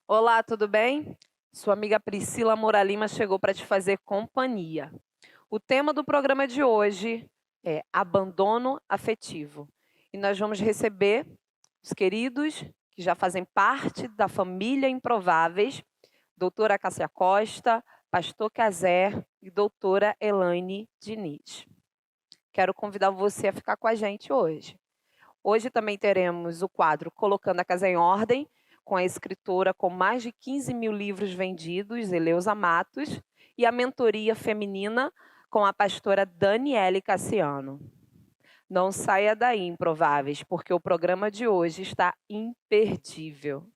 Olá, tudo bem? Sua amiga Priscila Moura Lima chegou para te fazer companhia. O tema do programa de hoje é abandono afetivo. E nós vamos receber os queridos que já fazem parte da família Improváveis, doutora Cássia Costa, pastor Caser e doutora Elaine Diniz. Quero convidar você a ficar com a gente hoje. Hoje também teremos o quadro Colocando a Casa em Ordem, com a escritora com mais de 15 mil livros vendidos, Eleusa Matos, e a mentoria feminina com a pastora Daniele Cassiano. Não saia daí, Improváveis, porque o programa de hoje está imperdível.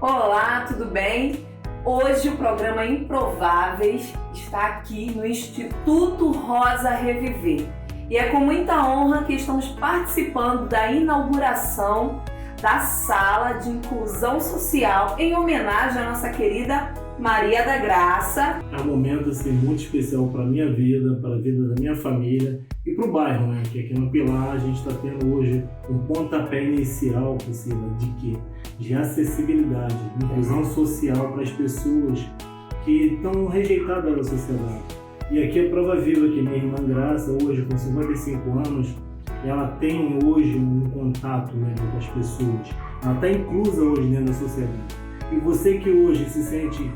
Olá, tudo bem? Hoje o programa Improváveis está aqui no Instituto Rosa Reviver. E é com muita honra que estamos participando da inauguração da Sala de Inclusão Social em homenagem à nossa querida Maria da Graça. É um momento assim, muito especial para a minha vida, para a vida da minha família e para o bairro, né? Que aqui no Pilar a gente está tendo hoje um pontapé inicial, Priscila, de quê? De acessibilidade, inclusão social para as pessoas que estão rejeitadas da sociedade. E aqui é prova viva que minha irmã Graça, hoje com 55 anos, ela tem hoje um contato melhor com as pessoas. Ela está inclusa hoje dentro da sociedade. E você que hoje se sente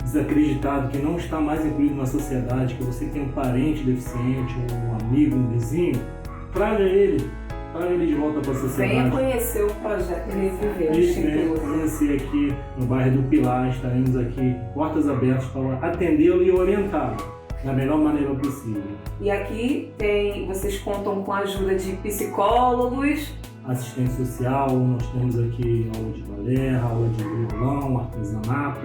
desacreditado, que não está mais incluído na sociedade, que você tem um parente deficiente, um amigo, um vizinho, traga ele de volta para a sociedade. Venha conhecer o projeto Reviver. Venha conhecer aqui no bairro do Pilar, estaremos aqui, portas abertas para atendê-lo e orientá-lo da melhor maneira possível. E aqui vocês contam com a ajuda de psicólogos, assistente social, nós temos aqui aula de balé, aula de violão, artesanato.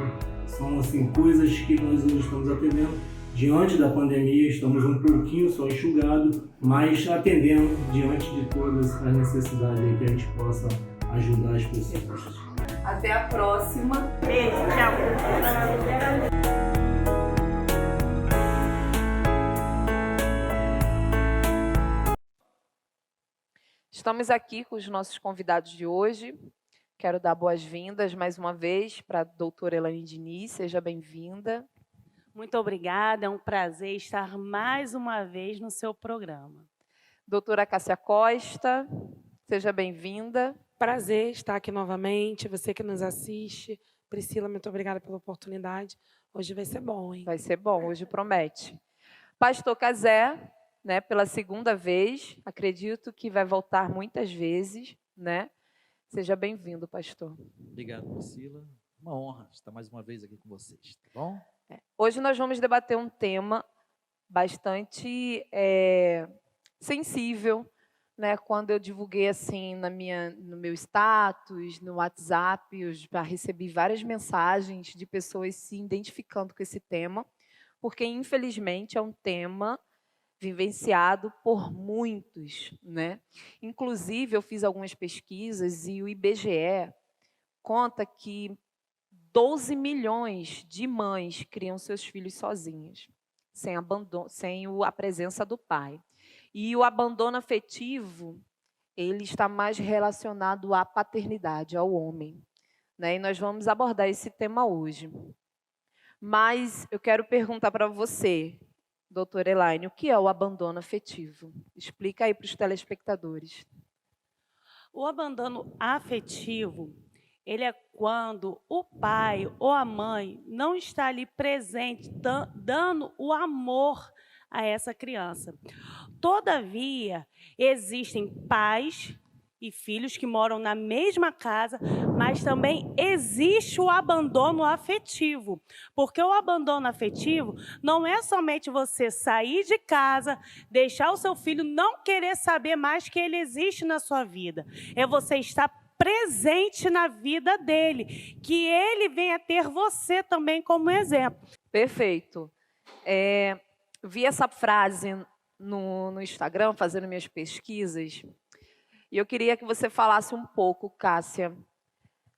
São assim, coisas que nós hoje estamos atendendo. Diante da pandemia, estamos um pouquinho só enxugados, mas atendendo diante de todas as necessidades aí que a gente possa ajudar as pessoas. Até a próxima. Beijo, tchau. Estamos aqui com os nossos convidados de hoje. Quero dar boas-vindas mais uma vez para a doutora Elaine Diniz. Seja bem-vinda. Muito obrigada, é um prazer estar mais uma vez no seu programa. Doutora Cássia Costa, seja bem-vinda. Prazer estar aqui novamente, você que nos assiste. Priscila, muito obrigada pela oportunidade. Hoje vai ser bom, hein? Vai ser bom, hoje promete. Pastor Caser, né, pela segunda vez, acredito que vai voltar muitas vezes, né? Seja bem-vindo, pastor. Obrigado, Priscila. Uma honra estar mais uma vez aqui com vocês, tá bom? Hoje nós vamos debater um tema bastante sensível, né? Quando eu divulguei assim no meu status, no WhatsApp, eu já recebi várias mensagens de pessoas se identificando com esse tema, porque infelizmente é um tema vivenciado por muitos, né? Inclusive, eu fiz algumas pesquisas e o IBGE conta que 12 milhões de mães criam seus filhos sozinhas, sem a presença do pai. E o abandono afetivo, ele está mais relacionado à paternidade, ao homem, né? E nós vamos abordar esse tema hoje. Mas eu quero perguntar para você, doutora Elaine, o que é o abandono afetivo? Explica aí para os telespectadores. O abandono afetivo, ele é quando o pai ou a mãe não está ali presente, dando o amor a essa criança. Todavia, existem pais e filhos que moram na mesma casa, mas também existe o abandono afetivo. Porque o abandono afetivo não é somente você sair de casa, deixar o seu filho não querer saber mais que ele existe na sua vida. É você estar presente na vida dele, que ele venha ter você também como exemplo. Perfeito. Vi essa frase no Instagram, fazendo minhas pesquisas, e eu queria que você falasse um pouco, Cássia,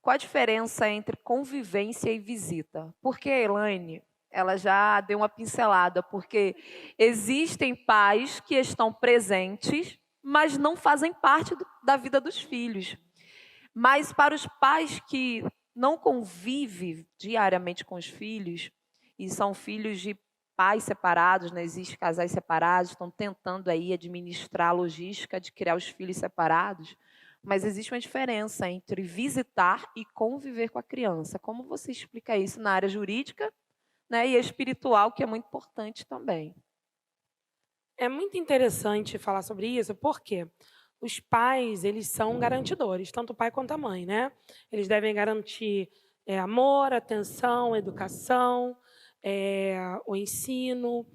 qual a diferença entre convivência e visita? Porque a Elaine, ela já deu uma pincelada, porque existem pais que estão presentes, mas não fazem parte da vida dos filhos. Mas para os pais que não convivem diariamente com os filhos, e são filhos de pais separados, né? Existem casais separados, estão tentando aí administrar a logística de criar os filhos separados, mas existe uma diferença entre visitar e conviver com a criança. Como você explica isso na área jurídica, né, e espiritual, que é muito importante também? É muito interessante falar sobre isso, porque os pais, eles são garantidores, tanto o pai quanto a mãe, né? Eles devem garantir amor, atenção, educação, o ensino,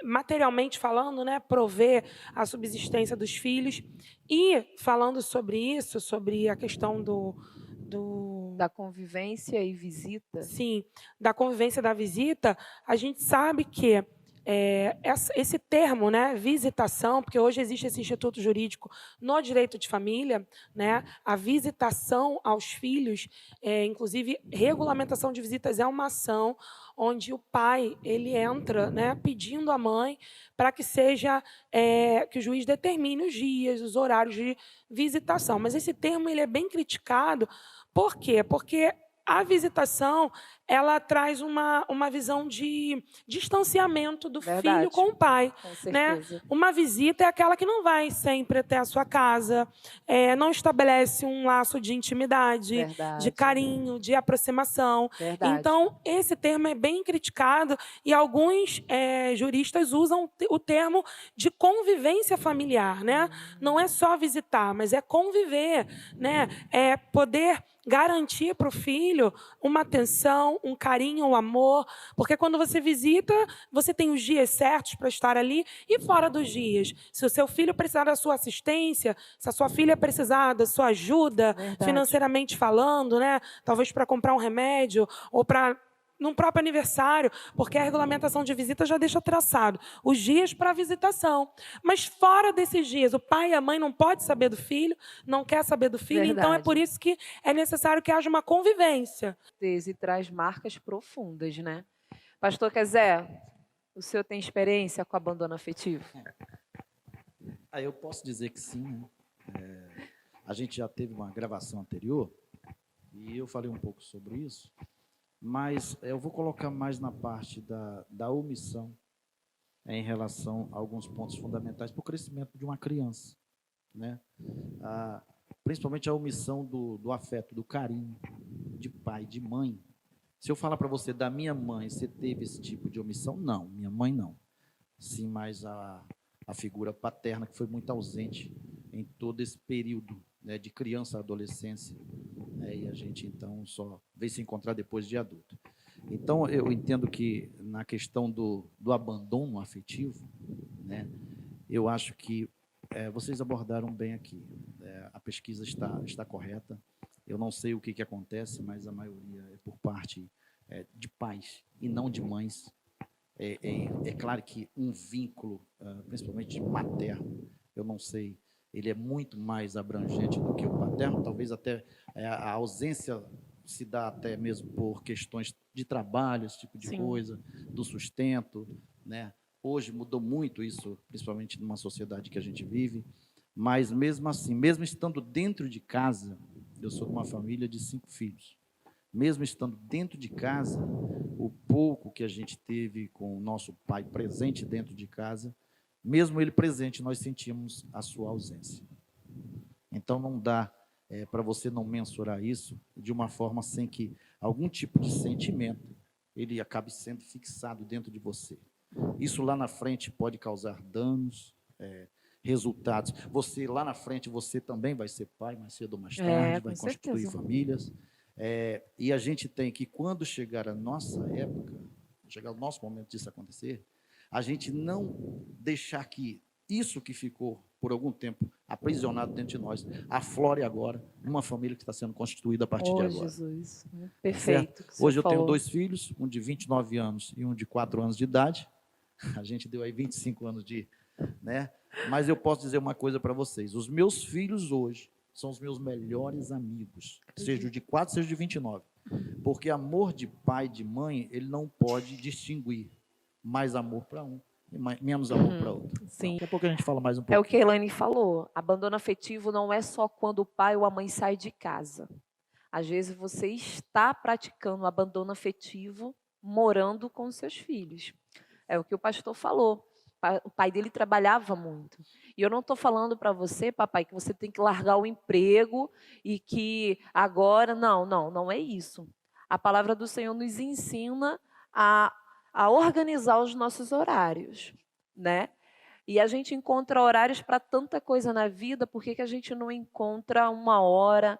materialmente falando, né, prover a subsistência dos filhos. E falando sobre isso, sobre a questão Da convivência e visita. sim, da convivência da visita, a gente sabe que esse termo, né, visitação, porque hoje existe esse instituto jurídico no direito de família, né, a visitação aos filhos, inclusive regulamentação de visitas é uma ação onde o pai ele entra, né, pedindo à mãe para que seja que o juiz determine os dias, os horários de visitação. Mas esse termo ele é bem criticado. Por quê? Porque a visitação, ela traz uma visão de distanciamento do Verdade. filho com o pai. Com Né? certeza. Uma visita é aquela que não vai sempre até a sua casa, não estabelece um laço de intimidade, Verdade. de carinho, de aproximação. Verdade. Então, esse termo é bem criticado e alguns juristas usam o termo de convivência familiar. Né? Não é só visitar, mas é conviver, né? É poder garantir para o filho uma atenção, um carinho, um amor, porque quando você visita, você tem os dias certos para estar ali e fora dos dias. Se o seu filho precisar da sua assistência, se a sua filha precisar da sua ajuda, Verdade. financeiramente falando, né? Talvez para comprar um remédio ou para num próprio aniversário, porque a regulamentação de visita já deixa traçado os dias para a visitação. Mas fora desses dias, o pai e a mãe não podem saber do filho, não quer saber do filho, Verdade. então é por isso que é necessário que haja uma convivência. E traz marcas profundas, né? Pastor Kezé, o senhor tem experiência com abandono afetivo? Eu posso dizer que sim. Né? A gente já teve uma gravação anterior e eu falei um pouco sobre isso, mas eu vou colocar mais na parte da omissão em relação a alguns pontos fundamentais para o crescimento de uma criança. Né? Principalmente a omissão do afeto, do carinho, de pai, de mãe. Se eu falar para você da minha mãe, você teve esse tipo de omissão? Não, minha mãe não. Sim, mas a figura paterna que foi muito ausente em todo esse período, né, de criança à adolescência, né, e a gente então só veio se encontrar depois de adulto. Então eu entendo que na questão do abandono afetivo, né, eu acho que vocês abordaram bem aqui. A pesquisa está correta. Eu não sei o que acontece, mas a maioria é por parte de pais e não de mães. É claro que um vínculo, principalmente materno, eu não sei, ele é muito mais abrangente do que o paterno, talvez até a ausência se dá até mesmo por questões de trabalho, esse tipo de Sim. coisa, do sustento, né? Hoje mudou muito isso, principalmente numa sociedade que a gente vive, mas mesmo assim, mesmo estando dentro de casa, eu sou de uma família de 5 filhos, mesmo estando dentro de casa, o pouco que a gente teve com o nosso pai presente dentro de casa, mesmo ele presente, nós sentimos a sua ausência. Então, não dá para você não mensurar isso de uma forma sem que algum tipo de sentimento ele acabe sendo fixado dentro de você. Isso lá na frente pode causar danos, resultados. Você, lá na frente, você também vai ser pai, mais cedo ou mais tarde, vai constituir famílias. E a gente tem que, quando chegar a nossa época, chegar o nosso momento disso acontecer, a gente não deixar que isso que ficou por algum tempo aprisionado dentro de nós aflore agora numa família que está sendo constituída a partir de agora. Jesus, perfeito. Hoje eu tenho 2 filhos, um de 29 anos e um de 4 anos de idade. A gente deu aí 25 anos né? Mas eu posso dizer uma coisa para vocês. Os meus filhos hoje são os meus melhores amigos, seja o de 4, seja o de 29. Porque amor de pai e de mãe, ele não pode distinguir mais amor para um e menos amor para outro. Sim. Daqui a pouco a gente fala mais um pouco. É o que a Elaine falou. Abandono afetivo não é só quando o pai ou a mãe sai de casa. Às vezes você está praticando abandono afetivo morando com os seus filhos. É o que o pastor falou. O pai dele trabalhava muito. E eu não estou falando para você, papai, que você tem que largar o emprego e que agora... Não é isso. A palavra do Senhor nos ensina a organizar os nossos horários, né? E a gente encontra horários para tanta coisa na vida, por que a gente não encontra uma hora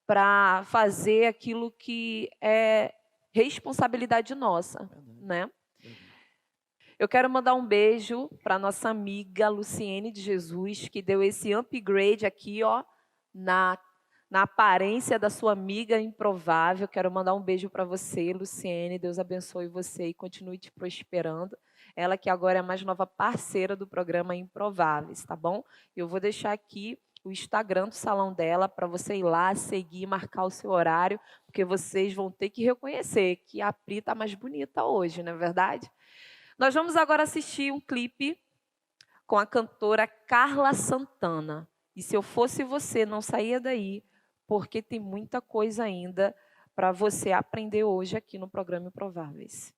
para fazer aquilo que é responsabilidade nossa, né? Eu quero mandar um beijo para nossa amiga Luciene de Jesus, que deu esse upgrade aqui, ó, na aparência da sua amiga improvável. Quero mandar um beijo para você, Luciene. Deus abençoe você e continue te prosperando. Ela que agora é a mais nova parceira do programa Improváveis, tá bom? Eu vou deixar aqui o Instagram do salão dela para você ir lá, seguir, marcar o seu horário, porque vocês vão ter que reconhecer que a Pri está mais bonita hoje, não é verdade? Nós vamos agora assistir um clipe com a cantora Carla Santana. E se eu fosse você, não saía daí, porque tem muita coisa ainda para você aprender hoje aqui no programa Improváveis.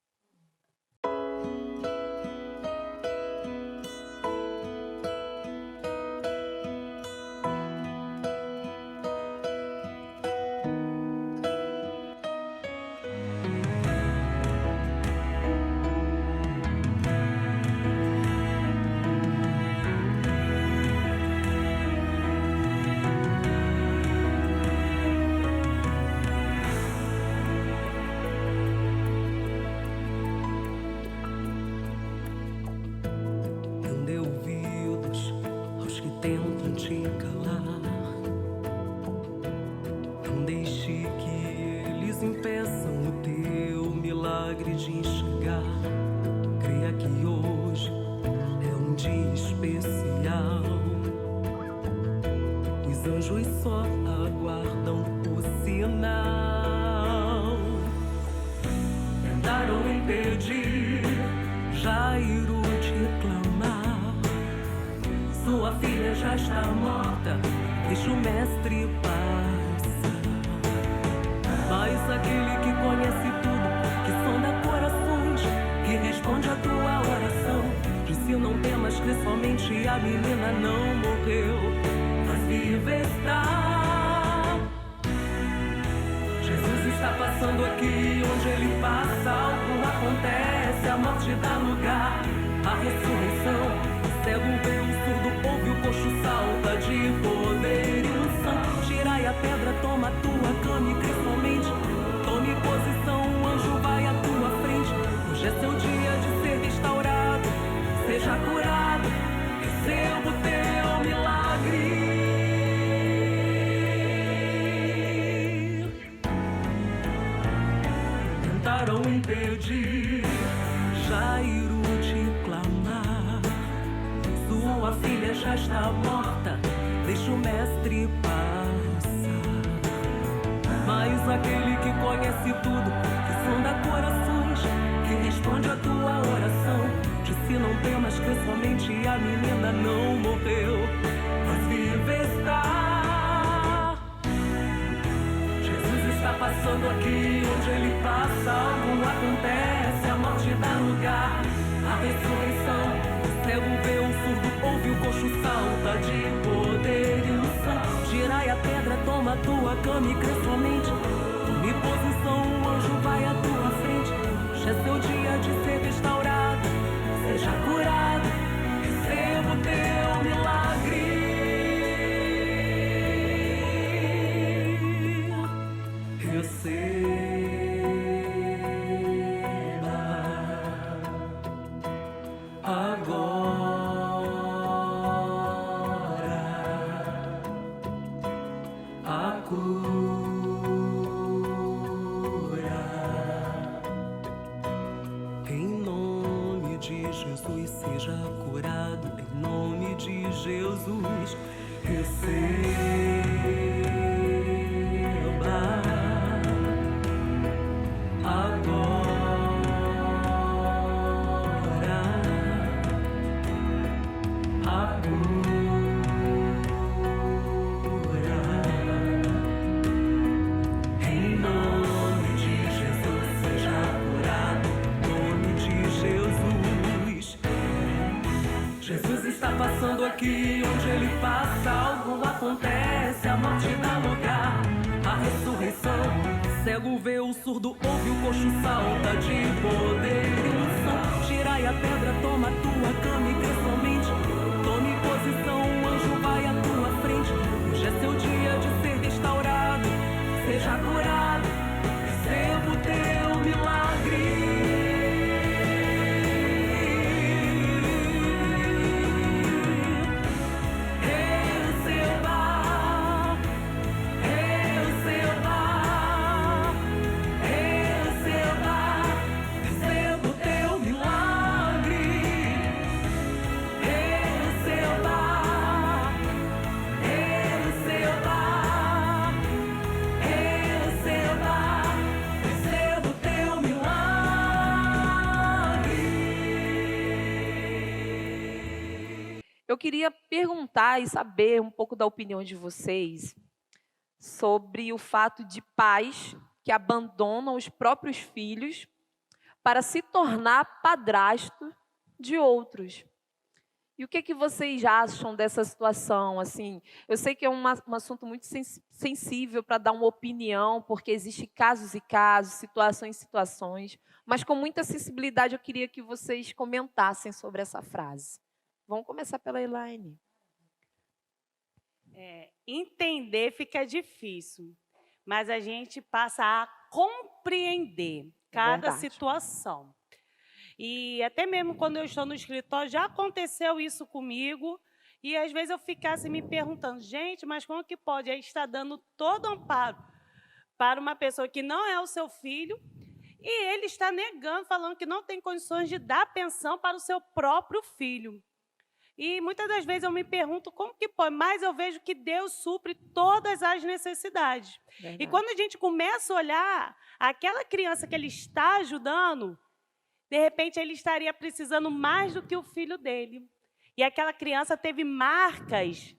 a morte dá lugar à ressurreição. Cego vê, o surdo ouve, o coxo salta de poder e unção. Tirai a pedra, toma a tua cama e crê somente. Tome posição, o anjo vai à tua frente. Hoje é seu dia de ser restaurado, seja curado, receba o teu milagre. Eu queria perguntar e saber um pouco da opinião de vocês sobre o fato de pais que abandonam os próprios filhos para se tornar padrasto de outros. E o que vocês acham dessa situação? Assim, eu sei que é um assunto muito sensível para dar uma opinião, porque existem casos e casos, situações e situações, mas com muita sensibilidade eu queria que vocês comentassem sobre essa frase. Vamos começar pela Elaine. Entender fica difícil, mas a gente passa a compreender cada situação. E até mesmo quando eu estou no escritório, já aconteceu isso comigo, e às vezes eu ficasse me perguntando, gente, mas como que pode? Aí está dando todo amparo para uma pessoa que não é o seu filho, e ele está negando, falando que não tem condições de dar pensão para o seu próprio filho. E muitas das vezes eu me pergunto como que pode, mas eu vejo que Deus supre todas as necessidades. Verdade. E quando a gente começa a olhar aquela criança que ele está ajudando, de repente ele estaria precisando mais do que o filho dele. E aquela criança teve marcas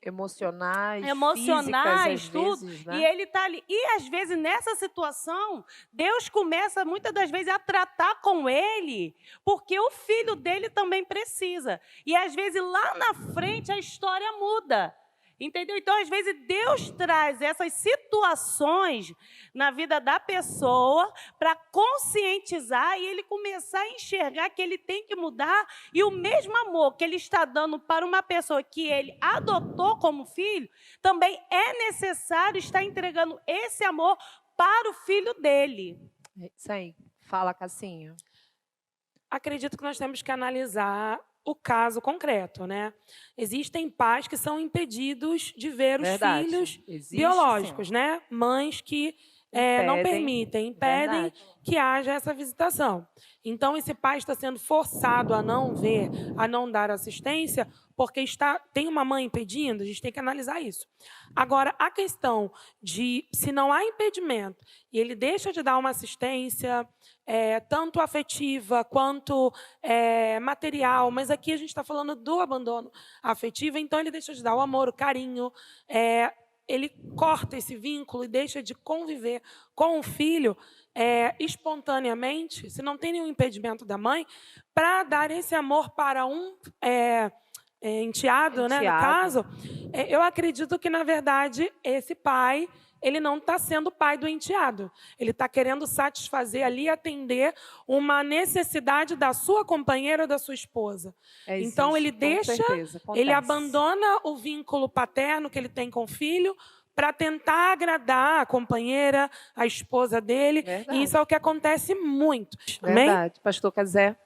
emocionais, físicas, tudo, vezes, né? E ele está ali. E, às vezes, nessa situação, Deus começa, muitas das vezes, a tratar com ele, porque o filho dele também precisa. E, às vezes, lá na frente, a história muda. Entendeu? Então, às vezes, Deus traz essas situações na vida da pessoa para conscientizar e ele começar a enxergar que ele tem que mudar e o mesmo amor que ele está dando para uma pessoa que ele adotou como filho, também é necessário estar entregando esse amor para o filho dele. É isso aí. Fala, Cassinha. Acredito que nós temos que analisar o caso concreto, né? Existem pais que são impedidos de ver os filhos biológicos, né? Mães que não permitem, impedem que haja essa visitação. Então, esse pai está sendo forçado a não ver, a não dar assistência, porque tem uma mãe impedindo, a gente tem que analisar isso. Agora, a questão de se não há impedimento e ele deixa de dar uma assistência, tanto afetiva quanto material, mas aqui a gente está falando do abandono afetivo, então ele deixa de dar o amor, o carinho, ele corta esse vínculo e deixa de conviver com o filho espontaneamente, se não tem nenhum impedimento da mãe, para dar esse amor para um enteado, né, no caso, eu acredito que, na verdade, esse pai ele não está sendo pai do enteado. Ele está querendo satisfazer ali, atender uma necessidade da sua companheira ou da sua esposa. Então, ele deixa, ele abandona o vínculo paterno que ele tem com o filho para tentar agradar a companheira, a esposa dele. Verdade. E isso é o que acontece muito. Verdade. Amém? Pastor Cazé.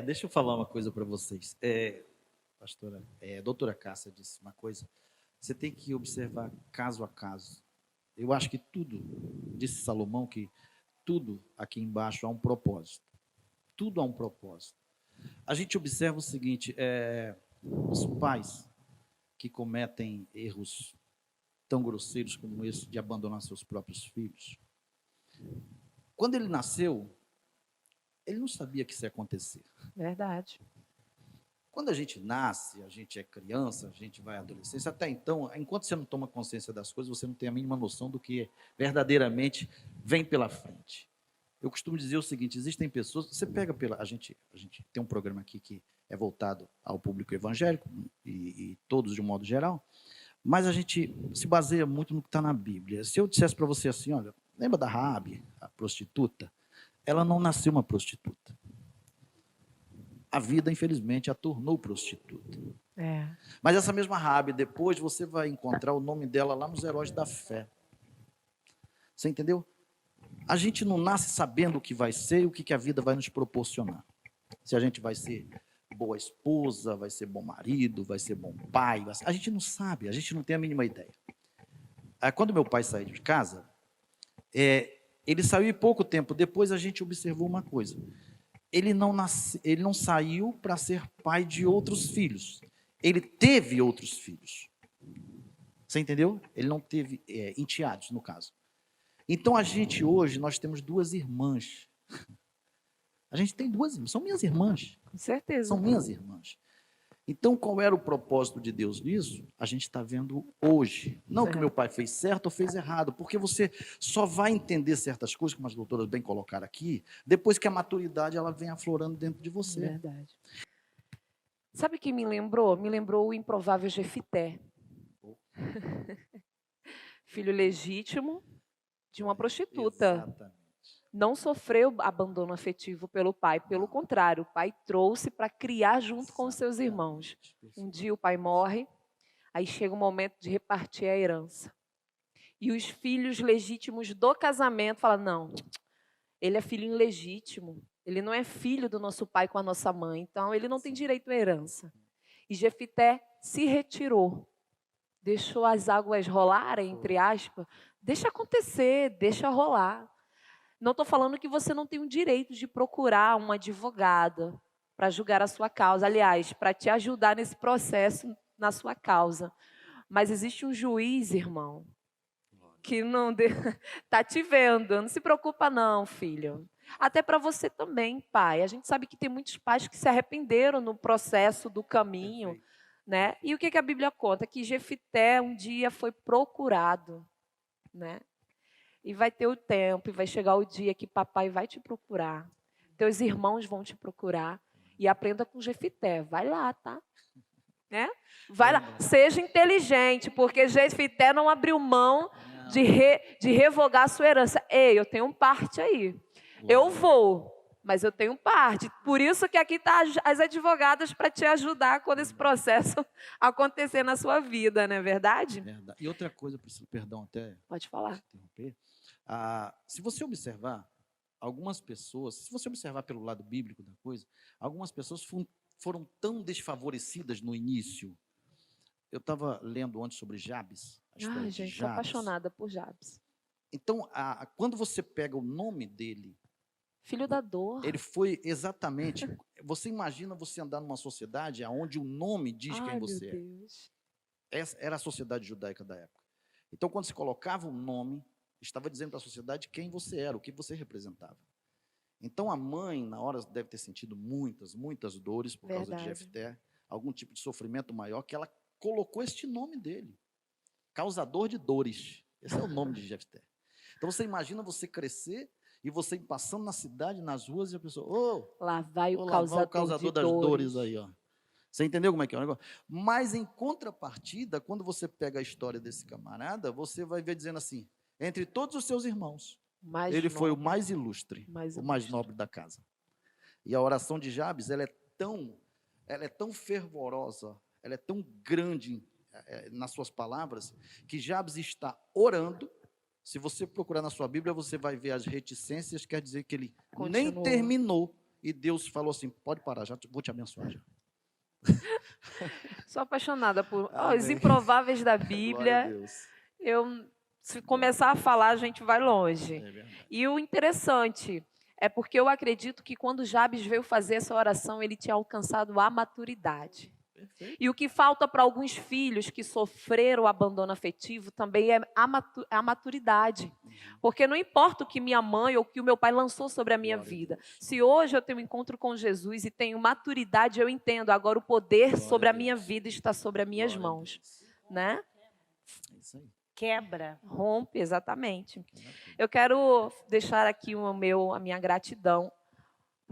Deixa eu falar uma coisa para vocês. Pastora, doutora Cássia disse uma coisa. Você tem que observar caso a caso. Eu acho que tudo, disse Salomão, que tudo aqui embaixo há um propósito. Tudo há um propósito. A gente observa o seguinte, os pais que cometem erros tão grosseiros como esse de abandonar seus próprios filhos. Quando ele nasceu, ele não sabia que isso ia acontecer. Verdade. Quando a gente nasce, a gente é criança, a gente vai à adolescência, até então, enquanto você não toma consciência das coisas, você não tem a mínima noção do que verdadeiramente vem pela frente. Eu costumo dizer o seguinte, existem pessoas, você pega a gente tem um programa aqui que é voltado ao público evangélico e todos de um modo geral, mas a gente se baseia muito no que está na Bíblia. Se eu dissesse para você assim, olha, lembra da Raabe, a prostituta? Ela não nasceu uma prostituta. A vida, infelizmente, a tornou prostituta. Mas essa mesma Raabe, depois você vai encontrar o nome dela lá nos Heróis da Fé. Você entendeu? A gente não nasce sabendo o que vai ser e o que a vida vai nos proporcionar. Se a gente vai ser boa esposa, vai ser bom marido, vai ser bom pai. A gente não sabe, a gente não tem a mínima ideia. Quando meu pai saiu de casa, ele saiu e pouco tempo depois a gente observou uma coisa. Ele não saiu para ser pai de outros filhos. Ele teve outros filhos. Você entendeu? Ele não teve enteados, no caso. Então, a gente hoje, nós temos 2 irmãs. A gente tem 2 irmãs, são minhas irmãs. Com certeza. São minhas irmãs. Então, qual era o propósito de Deus nisso? A gente está vendo hoje. Não que meu pai fez certo ou fez errado, porque você só vai entender certas coisas, como as doutoras bem colocaram aqui, depois que a maturidade ela vem aflorando dentro de você. Verdade. Sabe quem me lembrou? Me lembrou o improvável Jefité. Filho legítimo de uma prostituta. Exatamente. Não sofreu abandono afetivo pelo pai, pelo contrário, o pai trouxe para criar junto com os seus irmãos. Um dia o pai morre, aí chega o momento de repartir a herança. E os filhos legítimos do casamento falam, não, ele é filho ilegítimo, ele não é filho do nosso pai com a nossa mãe, então ele não tem direito à herança. E Jefité se retirou, deixou as águas rolarem, entre aspas, deixa acontecer, deixa rolar. Não estou falando que você não tem o direito de procurar um advogado para julgar a sua causa. Aliás, para te ajudar nesse processo na sua causa. Mas existe um juiz, irmão, que não está te vendo. Não se preocupa não, filho. Até para você também, pai. A gente sabe que tem muitos pais que se arrependeram no processo do caminho. Né? E o que a Bíblia conta? Que Jefité um dia foi procurado, né? E vai ter o tempo, e vai chegar o dia que papai vai te procurar. Teus irmãos vão te procurar. E aprenda com Jefité. Vai lá, tá? Né? Vai lá. Seja inteligente, porque Jefité não abriu mão de revogar a sua herança. Ei, eu tenho parte aí. Eu vou, mas eu tenho parte. Por isso que aqui estão as advogadas para te ajudar quando esse processo acontecer na sua vida, não é verdade? Verdade. E outra coisa, Priscila, perdão até Pode falar. interromper. Se você observar, algumas pessoas, se você observar pelo lado bíblico da coisa, algumas pessoas foram tão desfavorecidas no início. Eu estava lendo antes sobre Jabes. A história de Gente, sou Jabes. apaixonada por Jabes. Então, quando você pega o nome dele, Filho da dor. ele foi exatamente... Você imagina você andar numa sociedade onde o nome diz quem você é. Deus. Essa era a sociedade judaica da época. Então, quando se colocava um nome, estava dizendo para a sociedade quem você era, o que você representava. Então, a mãe, na hora, deve ter sentido muitas dores por causa de Jefté, algum tipo de sofrimento maior, que ela colocou este nome dele. Causador de dores. Esse é o nome de Jefté. Então, você imagina você crescer e você ir passando na cidade, nas ruas, e a pessoa... Lá vai o causador de das dores aí, ó. Você entendeu como é que é o negócio? Mas, em contrapartida, quando você pega a história desse camarada, você vai ver dizendo assim, entre todos os seus irmãos, ele foi o mais ilustre, o mais nobre da casa. E a oração de Jabes, ela é tão fervorosa, ela é tão grande nas suas palavras, que Jabes está orando. Se você procurar na sua Bíblia, você vai ver as reticências, quer dizer que ele nem terminou, e Deus falou assim, pode parar, já vou te abençoar já. Sou apaixonada por os improváveis da Bíblia. Se começar a falar, a gente vai longe. E o interessante é porque eu acredito que quando Jabes veio fazer essa oração, ele tinha alcançado a maturidade. E o que falta para alguns filhos que sofreram o abandono afetivo também é a maturidade. Porque não importa o que minha mãe ou o que o meu pai lançou sobre a minha vida. Se hoje eu tenho um encontro com Jesus e tenho maturidade, eu entendo. Agora o poder sobre a minha vida está sobre as minhas mãos. Né? É isso aí. Quebra. Rompe, exatamente. Eu quero deixar aqui a minha gratidão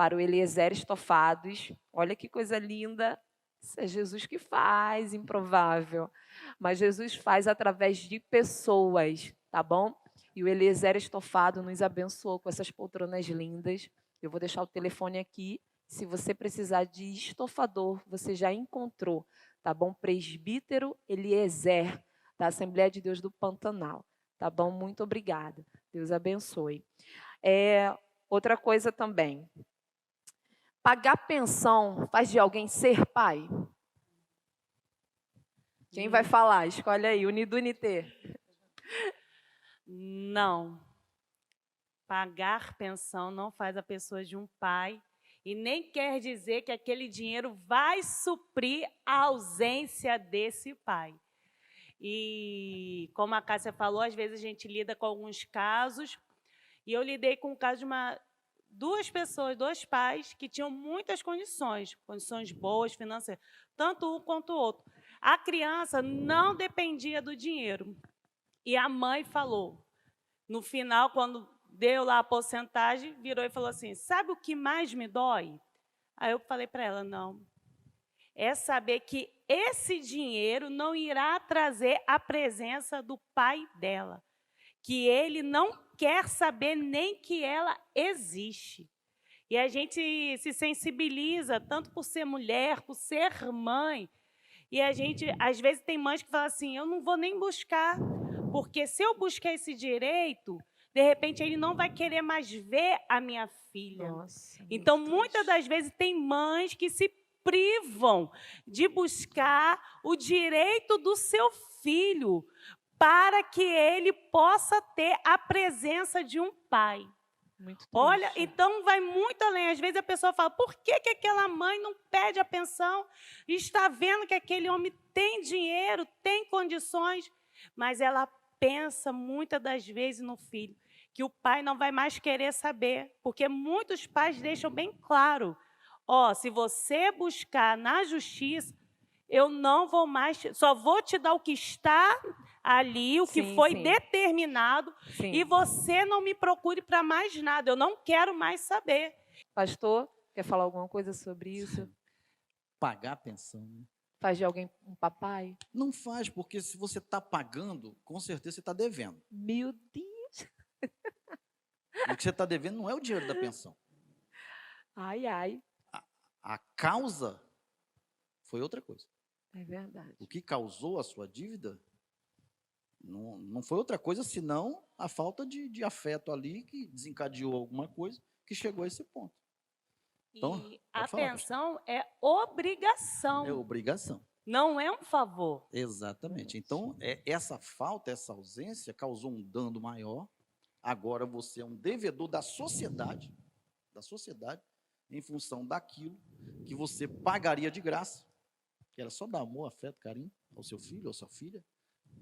para o Eliezer Estofados. Olha que coisa linda. Isso é Jesus que faz, improvável. Mas Jesus faz através de pessoas, tá bom? E o Eliezer Estofado nos abençoou com essas poltronas lindas. Eu vou deixar o telefone aqui. Se você precisar de estofador, você já encontrou, tá bom? Presbítero Eliezer, da Assembleia de Deus do Pantanal. Tá bom? Muito obrigada. Deus abençoe. Outra coisa também. Pagar pensão faz de alguém ser pai? Quem vai falar? Escolhe aí, Unidunité. Não. Pagar pensão não faz a pessoa de um pai e nem quer dizer que aquele dinheiro vai suprir a ausência desse pai. E, como a Cássia falou, às vezes a gente lida com alguns casos, e eu lidei com o caso de duas pessoas, dois pais, que tinham muitas condições boas, financeiras, tanto um quanto o outro. A criança não dependia do dinheiro. E a mãe falou, no final, quando deu lá a porcentagem, virou e falou assim, sabe o que mais me dói? Aí eu falei para ela, não. É saber que esse dinheiro não irá trazer a presença do pai dela, que ele não quer saber nem que ela existe. E a gente se sensibiliza tanto por ser mulher, por ser mãe. E a gente, às vezes, tem mães que falam assim, eu não vou nem buscar, porque se eu buscar esse direito, de repente ele não vai querer mais ver a minha filha. Nossa, então, muitas das vezes, tem mães que se privam de buscar o direito do seu filho para que ele possa ter a presença de um pai. muito triste. Olha, então vai muito além. Às vezes a pessoa fala, por que aquela mãe não pede a pensão? E está vendo que aquele homem tem dinheiro, tem condições, mas ela pensa muitas das vezes no filho, que o pai não vai mais querer saber, porque muitos pais deixam bem claro, se você buscar na justiça, eu não vou mais, só vou te dar o que está ali, o que foi determinado, e você não me procure para mais nada, eu não quero mais saber. Pastor, quer falar alguma coisa sobre isso? Pagar a pensão, né? Faz de alguém um papai? Não faz, porque se você está pagando, com certeza você está devendo. Meu Deus! O que você está devendo não é o dinheiro da pensão. Ai, ai. A causa foi outra coisa. É verdade. O que causou a sua dívida não foi outra coisa, senão a falta de afeto ali, que desencadeou alguma coisa, que chegou a esse ponto. Então, E a falar, pensão é obrigação. É obrigação. Não é um favor. Exatamente. Então, essa falta, essa ausência, causou um dano maior. Agora você é um devedor da sociedade, em função daquilo que você pagaria de graça, que era só dar amor, afeto, carinho ao seu filho, à sua filha,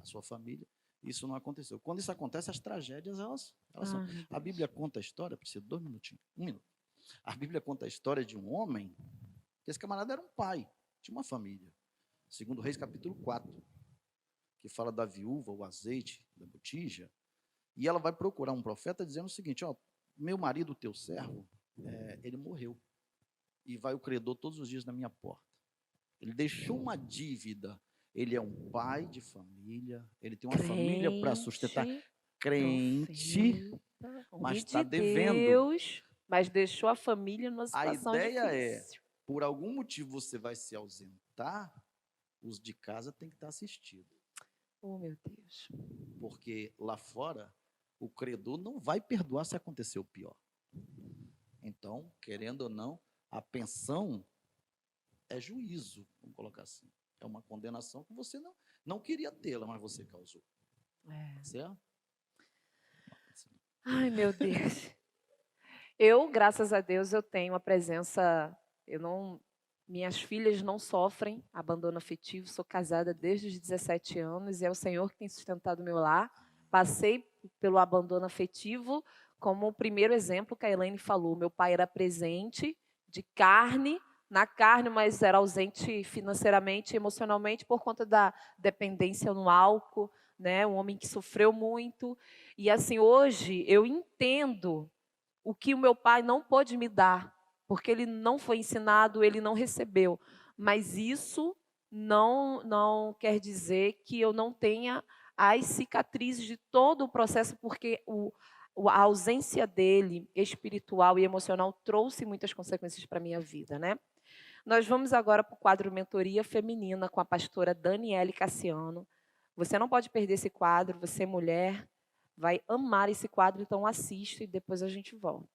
à sua família. Isso não aconteceu. Quando isso acontece, as tragédias, elas são. A Bíblia conta a história, precisa de 2 minutinhos, 1 minuto. A Bíblia conta a história de um homem, que esse camarada era um pai, tinha uma família. 2 Reis, capítulo 4, que fala da viúva, o azeite, da botija, e ela vai procurar um profeta dizendo o seguinte, meu marido, teu servo, ele morreu, e vai o credor todos os dias na minha porta. Ele deixou uma dívida, ele é um pai de família, ele tem uma família para sustentar, crente, mas está devendo. Deus, mas deixou a família numa situação difícil. A ideia por algum motivo você vai se ausentar, os de casa têm que estar assistidos. Oh, meu Deus. Porque lá fora, o credor não vai perdoar se acontecer o pior. Então, querendo ou não, a pensão é juízo, vamos colocar assim. É uma condenação que você não queria tê-la, mas você causou. Certo? Ai, meu Deus. Eu, graças a Deus, eu tenho a presença, minhas filhas não sofrem abandono afetivo, sou casada desde os 17 anos e é o Senhor que tem sustentado o meu lar. Passei pelo abandono afetivo, como o primeiro exemplo que a Elaine falou. Meu pai era presente, na carne, mas era ausente financeiramente e emocionalmente por conta da dependência no álcool, né? Um homem que sofreu muito. E assim, hoje eu entendo o que o meu pai não pôde me dar, porque ele não foi ensinado, ele não recebeu. Mas isso não quer dizer que eu não tenha as cicatrizes de todo o processo, porque a ausência dele, espiritual e emocional, trouxe muitas consequências para a minha vida, né? Nós vamos agora para o quadro Mentoria Feminina com a pastora Daniele Cassiano. Você não pode perder esse quadro, você mulher vai amar esse quadro, então assista e depois a gente volta.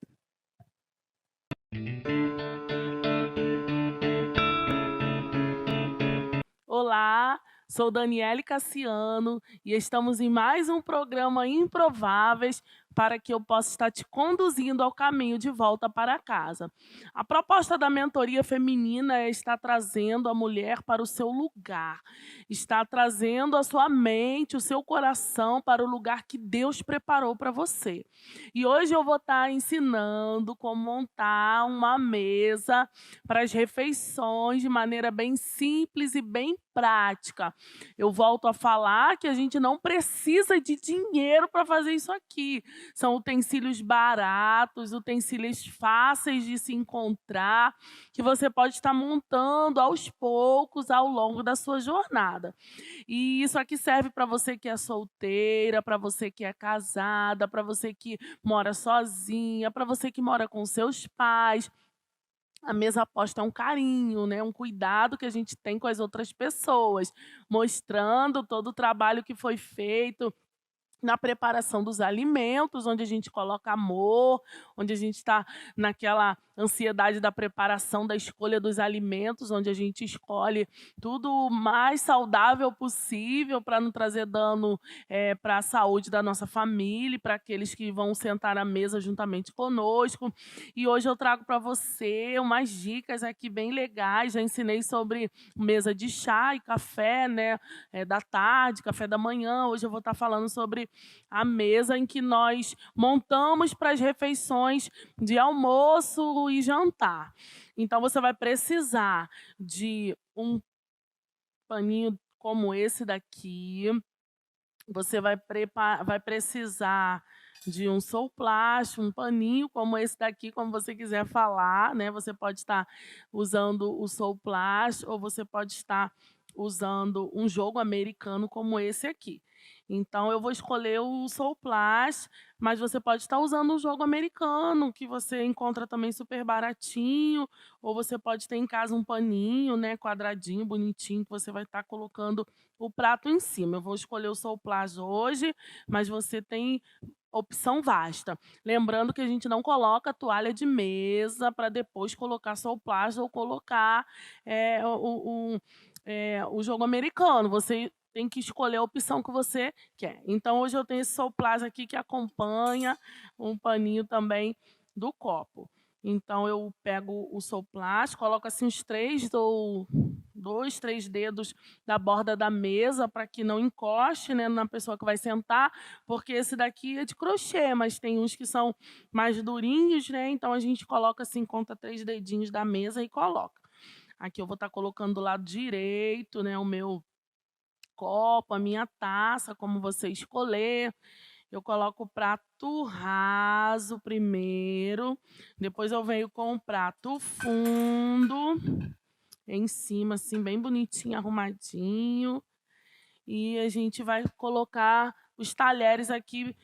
Olá, sou Daniele Cassiano e estamos em mais um programa Improváveis para que eu possa estar te conduzindo ao caminho de volta para casa. A proposta da mentoria feminina é estar trazendo a mulher para o seu lugar, está trazendo a sua mente, o seu coração para o lugar que Deus preparou para você. E hoje eu vou estar ensinando como montar uma mesa para as refeições de maneira bem simples e bem prática. Eu volto a falar que a gente não precisa de dinheiro para fazer isso aqui. São utensílios baratos, utensílios fáceis de se encontrar, que você pode estar montando aos poucos ao longo da sua jornada. E isso aqui serve para você que é solteira, para você que é casada, para você que mora sozinha, para você que mora com seus pais. A mesa posta é um carinho, né? Um cuidado que a gente tem com as outras pessoas, mostrando todo o trabalho que foi feito na preparação dos alimentos, onde a gente coloca amor, onde a gente está naquela ansiedade da preparação, da escolha dos alimentos, onde a gente escolhe tudo o mais saudável possível para não trazer dano para a saúde da nossa família, para aqueles que vão sentar à mesa juntamente conosco. E hoje eu trago para você umas dicas aqui bem legais. Já ensinei sobre mesa de chá e café, né, da tarde, café da manhã. Hoje eu vou estar falando sobre a mesa em que nós montamos para as refeições de almoço e jantar. Então, você vai precisar de um paninho como esse daqui. Você vai precisar de um soplast, um paninho como esse daqui, como você quiser falar, né? Você pode estar usando o soplast ou você pode estar usando um jogo americano como esse aqui. Então, eu vou escolher o soplast, mas você pode estar usando um jogo americano, que você encontra também super baratinho, ou você pode ter em casa um paninho, né, quadradinho, bonitinho, que você vai estar colocando o prato em cima. Eu vou escolher o soplast hoje, mas você tem opção vasta. Lembrando que a gente não coloca toalha de mesa para depois colocar soplast ou colocar o jogo americano. Você tem que escolher a opção que você quer. Então, hoje eu tenho esse soplast aqui que acompanha um paninho também do copo. Então, eu pego o soplast, coloco assim os 2, 3 dedos da borda da mesa para que não encoste, né, na pessoa que vai sentar, porque esse daqui é de crochê, mas tem uns que são mais durinhos, né? Então, a gente coloca assim, conta 3 dedinhos da mesa e coloca. Aqui eu vou estar colocando do lado direito, né, o meu copo, a minha taça, como você escolher. Eu coloco o prato raso primeiro, depois eu venho com o prato fundo, em cima, assim, bem bonitinho, arrumadinho. E a gente vai colocar os talheres aqui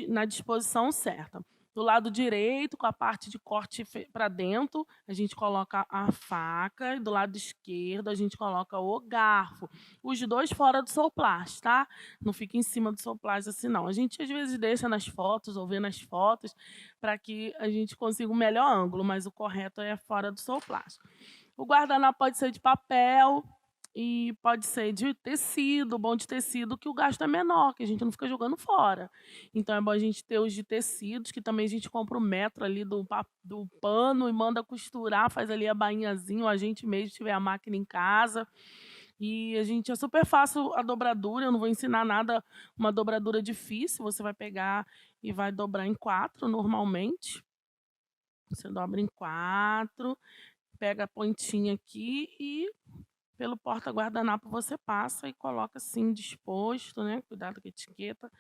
na disposição certa. Do lado direito, com a parte de corte para dentro, a gente coloca a faca. E do lado esquerdo, a gente coloca o garfo. Os dois fora do soplast, tá? Não fica em cima do soplast assim, não. A gente, às vezes, deixa nas fotos ou vê nas fotos para que a gente consiga um melhor ângulo, mas o correto é fora do soplast. O guardanapo pode ser de papel e pode ser de tecido, bom de tecido, que o gasto é menor, que a gente não fica jogando fora. Então, é bom a gente ter os de tecidos, que também a gente compra o metro ali do pano e manda costurar, faz ali a bainhazinha, ou a gente mesmo tiver a máquina em casa. E a gente, é super fácil a dobradura, eu não vou ensinar nada, uma dobradura difícil, você vai pegar e vai dobrar em 4 normalmente. Você dobra em 4, pega a pontinha aqui e pelo porta-guardanapo você passa e coloca assim, disposto, né? Cuidado com a etiqueta,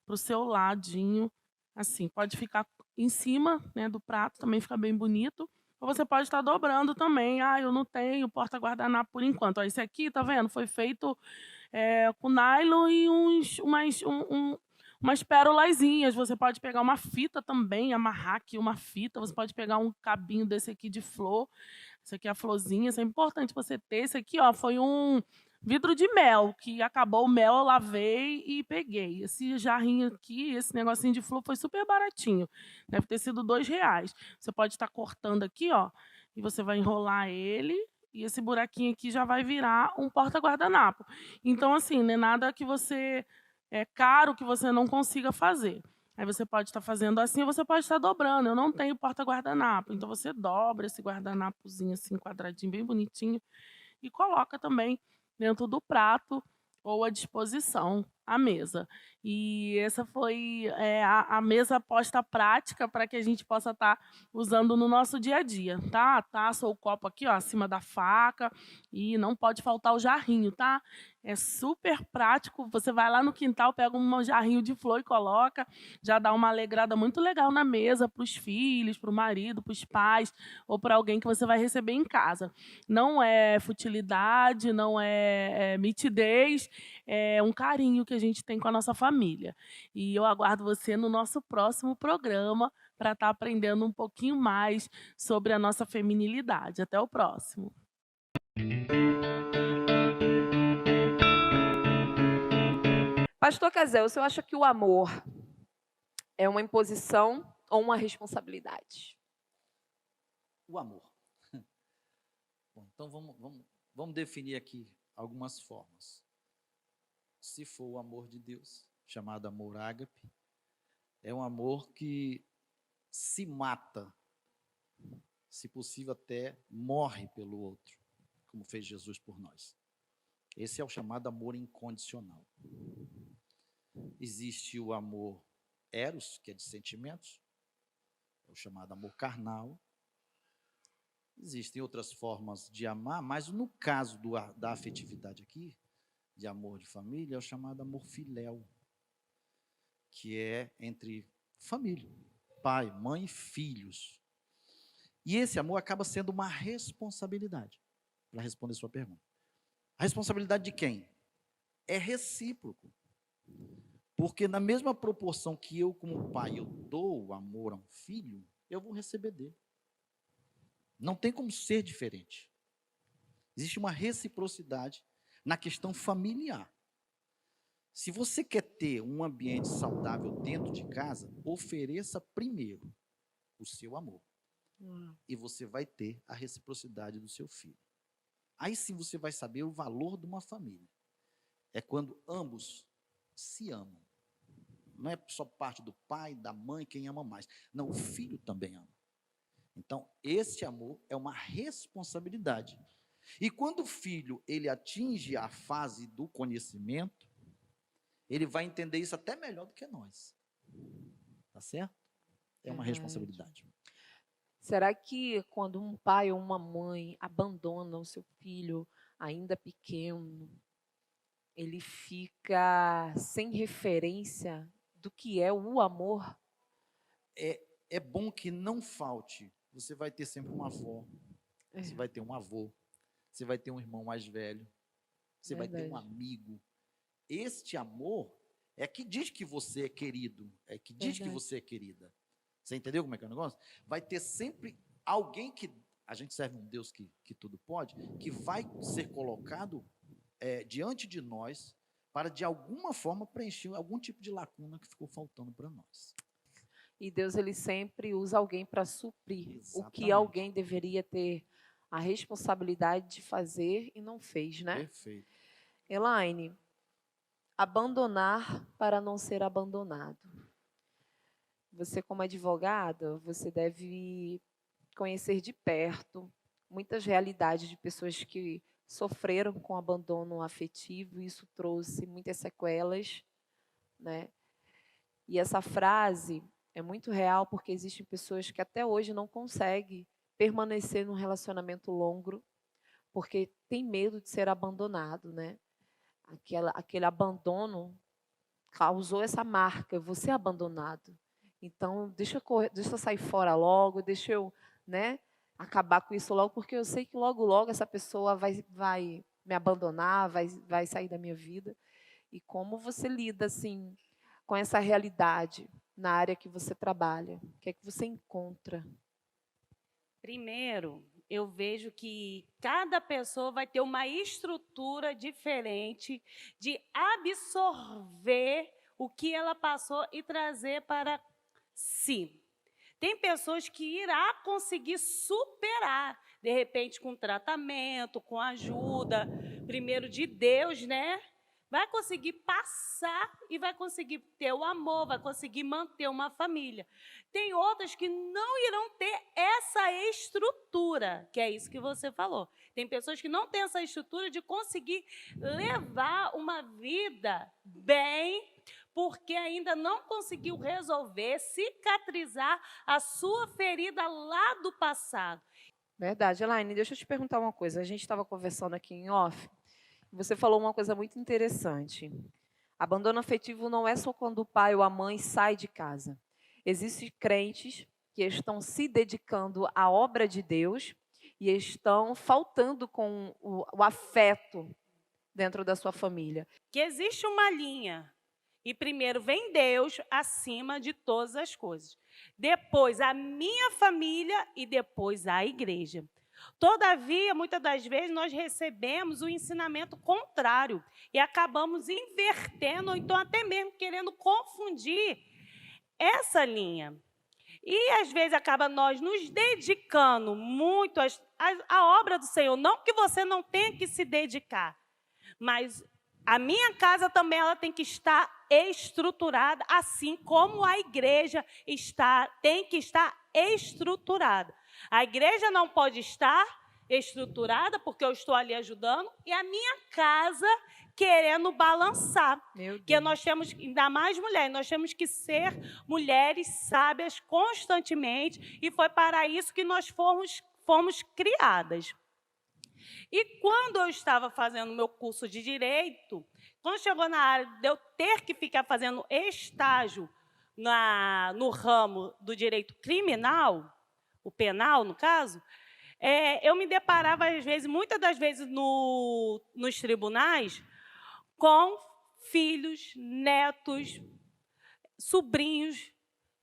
para o seu ladinho, assim. Pode ficar em cima, né, do prato, também fica bem bonito. ou você pode estar dobrando também. Ah, eu não tenho porta-guardanapo por enquanto. Ó, esse aqui, tá vendo? Foi feito com nylon e umas pérolazinhas. Você pode pegar uma fita também, amarrar aqui uma fita. Você pode pegar um cabinho desse aqui de flor. Esse aqui é a florzinha. Isso é importante você ter. Esse aqui, ó, foi um vidro de mel, que acabou o mel, eu lavei e peguei. Esse jarrinho aqui, esse negocinho de flor foi super baratinho. Deve ter sido R$2. Você pode estar cortando aqui, ó, e você vai enrolar ele, e esse buraquinho aqui já vai virar um porta-guardanapo. Então, assim, não é nada que você é caro que você não consiga fazer. Aí você pode estar fazendo assim, ou você pode estar dobrando. Eu não tenho porta-guardanapo, então você dobra esse guardanapozinho assim, quadradinho, bem bonitinho, e coloca também dentro do prato ou à disposição à mesa. E essa foi a mesa posta prática para que a gente possa estar usando no nosso dia a dia, tá? A taça ou o copo aqui, ó, acima da faca, e não pode faltar o jarrinho, tá? É super prático, você vai lá no quintal, pega um jarrinho de flor e coloca, já dá uma alegrada muito legal na mesa para os filhos, para o marido, para os pais, ou para alguém que você vai receber em casa. Não é futilidade, não é mitidez, é um carinho que a gente tem com a nossa família. E eu aguardo você no nosso próximo programa para estar aprendendo um pouquinho mais sobre a nossa feminilidade. Até o próximo. Pastor Casel, você acha que o amor é uma imposição ou uma responsabilidade? O amor. Bom, então vamos definir aqui algumas formas. Se for o amor de Deus, chamado amor ágape, é um amor que se mata, se possível até morre pelo outro, como fez Jesus por nós. Esse é o chamado amor incondicional. Existe o amor eros, que é de sentimentos, é o chamado amor carnal. Existem outras formas de amar, mas no caso da afetividade aqui, de amor de família, é o chamado amor filéu, que é entre família, pai, mãe e filhos. E esse amor acaba sendo uma responsabilidade, para responder sua pergunta. A responsabilidade de quem? É recíproco. Porque na mesma proporção que eu, como pai, eu dou o amor a um filho, eu vou receber dele. Não tem como ser diferente. Existe uma reciprocidade na questão familiar. Se você quer ter um ambiente saudável dentro de casa, ofereça primeiro o seu amor. E você vai ter a reciprocidade do seu filho. Aí sim você vai saber o valor de uma família. É quando ambos se amam. Não é só parte do pai, da mãe, quem ama mais. Não, o filho também ama. Então, esse amor é uma responsabilidade. E quando o filho ele atinge a fase do conhecimento, ele vai entender isso até melhor do que nós. Tá certo? É uma responsabilidade. Será que quando um pai ou uma mãe abandona o seu filho ainda pequeno, ele fica sem referência do que é o amor? É bom que não falte. Você vai ter sempre uma avó, você vai ter um avô, você vai ter um irmão mais velho, você vai ter um amigo. Este amor é que diz que você é querido, é que diz que você é querida. Você entendeu como é que é o negócio? Vai ter sempre alguém que... A gente serve um Deus que tudo pode, que vai ser colocado diante de nós para, de alguma forma, preencher algum tipo de lacuna que ficou faltando para nós. E Deus, ele sempre usa alguém para suprir o que Exatamente. alguém deveria ter a responsabilidade de fazer e não fez, né? Perfeito. Elaine, abandonar para não ser abandonado. Você, como advogada, você deve conhecer de perto muitas realidades de pessoas que sofreram com abandono afetivo, e isso trouxe muitas sequelas, né? E essa frase é muito real porque existem pessoas que até hoje não conseguem permanecer num relacionamento longo porque tem medo de ser abandonado, né? Aquele abandono causou essa marca, eu vou ser abandonado. Então, deixa eu sair fora logo, deixa eu, né, acabar com isso logo, porque eu sei que logo, logo essa pessoa vai me abandonar, vai sair da minha vida. E como você lida, assim, com essa realidade na área que você trabalha? O que é que você encontra? Primeiro, eu vejo que cada pessoa vai ter uma estrutura diferente de absorver o que ela passou e trazer para si. Tem pessoas que irá conseguir superar, de repente, com tratamento, com ajuda, primeiro de Deus, né? Vai conseguir passar e vai conseguir ter o amor, vai conseguir manter uma família. Tem outras que não irão ter essa estrutura, que é isso que você falou. Tem pessoas que não têm essa estrutura de conseguir levar uma vida bem, porque ainda não conseguiu resolver, cicatrizar a sua ferida lá do passado. Verdade. Elaine, deixa eu te perguntar uma coisa. A gente estava conversando aqui em off. Você falou uma coisa muito interessante. Abandono afetivo não é só quando o pai ou a mãe sai de casa. Existem crentes que estão se dedicando à obra de Deus e estão faltando com o afeto dentro da sua família. Que existe uma linha. E primeiro vem Deus acima de todas as coisas. Depois a minha família e depois a igreja. Todavia, muitas das vezes, nós recebemos o ensinamento contrário e acabamos invertendo, ou então até mesmo querendo confundir essa linha. E, às vezes, acaba nós nos dedicando muito à obra do Senhor. Não que você não tenha que se dedicar, mas a minha casa também ela tem que estar estruturada, assim como a igreja tem que estar estruturada. A igreja não pode estar estruturada, porque eu estou ali ajudando, e a minha casa querendo balançar. Porque nós temos, ainda mais mulheres, nós temos que ser mulheres sábias constantemente, e foi para isso que nós fomos criadas. E quando eu estava fazendo meu curso de Direito, quando chegou na área de eu ter que ficar fazendo estágio no ramo do direito criminal, o penal, no caso, eu me deparava, às vezes, muitas das vezes, nos tribunais, com filhos, netos, sobrinhos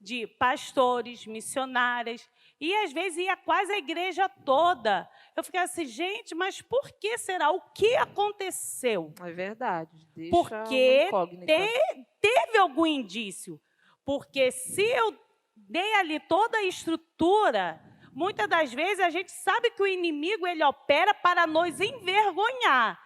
de pastores, missionárias, e, às vezes, ia quase a igreja toda. Eu ficava assim, gente, mas por que será? O que aconteceu? É verdade. Deixa Porque uma incógnita. teve algum indício. Porque se eu dei ali toda a estrutura, muitas das vezes a gente sabe que o inimigo ele opera para nos envergonhar.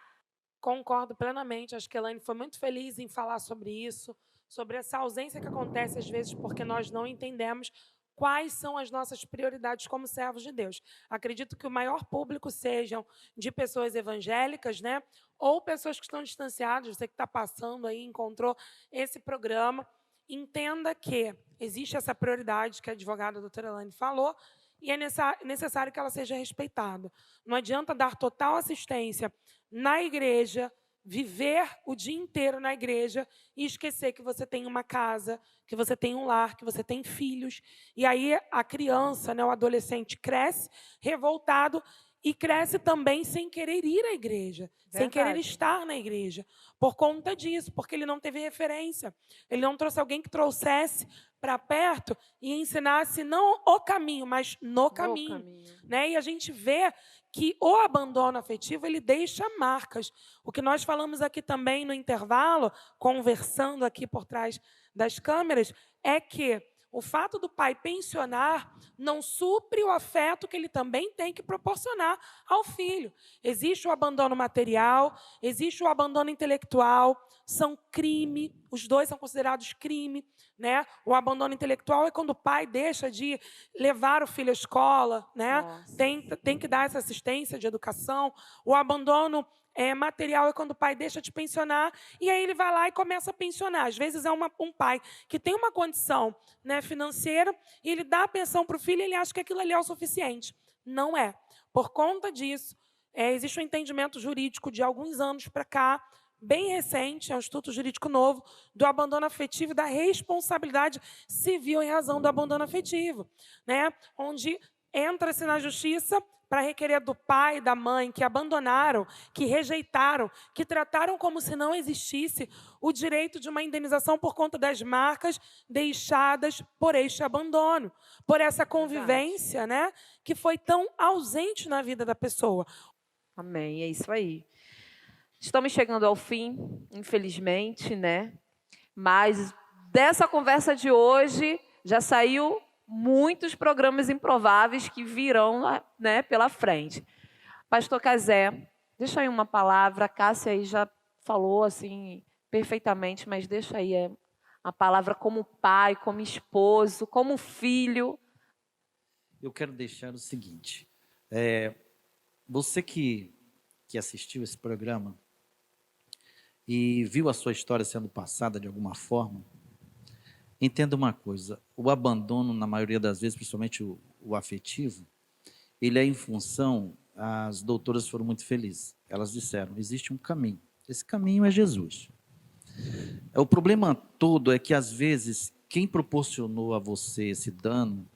Concordo plenamente. Acho que a Elaine foi muito feliz em falar sobre isso, sobre essa ausência que acontece às vezes porque nós não entendemos quais são as nossas prioridades como servos de Deus. Acredito que o maior público sejam de pessoas evangélicas, né? Ou pessoas que estão distanciadas, você que está passando aí, encontrou esse programa. Entenda que existe essa prioridade que a advogada doutora Elaine falou e é necessário que ela seja respeitada. Não adianta dar total assistência na igreja, viver o dia inteiro na igreja e esquecer que você tem uma casa, que você tem um lar, que você tem filhos. E aí a criança, né, o adolescente cresce revoltado e cresce também sem querer ir à igreja, sem querer estar na igreja, por conta disso, porque ele não teve referência. Ele não trouxe alguém que trouxesse para perto e ensinasse não o caminho, mas no caminho. Né? E a gente vê que o abandono afetivo ele deixa marcas. O que nós falamos aqui também no intervalo, conversando aqui por trás das câmeras, é que o fato do pai pensionar não supre o afeto que ele também tem que proporcionar ao filho. Existe o abandono material, existe o abandono intelectual, são crime, os dois são considerados crime, né? O abandono intelectual é quando o pai deixa de levar o filho à escola, né? Tem que dar essa assistência de educação. O abandono material é quando o pai deixa de pensionar e aí ele vai lá e começa a pensionar. Às vezes é um pai que tem uma condição, né, financeira e ele dá a pensão para o filho e ele acha que aquilo ali é o suficiente. Não é. Por conta disso, existe um entendimento jurídico de alguns anos para cá, bem recente, é um Instituto Jurídico Novo, do abandono afetivo e da responsabilidade civil em razão do abandono afetivo, né? Onde entra-se na justiça para requerer do pai, da mãe, que abandonaram, que rejeitaram, que trataram como se não existisse o direito de uma indenização por conta das marcas deixadas por este abandono, por essa convivência, né, que foi tão ausente na vida da pessoa. Amém, é isso aí. Estamos chegando ao fim, infelizmente, né? Mas dessa conversa de hoje já saiu muitos programas improváveis que virão, né, pela frente. Pastor Cazé, deixa aí uma palavra. A Cássia aí já falou assim perfeitamente, mas deixa aí a palavra como pai, como esposo, como filho. Eu quero deixar o seguinte, você que assistiu esse programa e viu a sua história sendo passada de alguma forma, entenda uma coisa, o abandono, na maioria das vezes, principalmente o afetivo, ele é em função, as doutoras foram muito felizes, elas disseram, existe um caminho, esse caminho é Jesus. O problema todo é que, às vezes, quem proporcionou a você esse dano,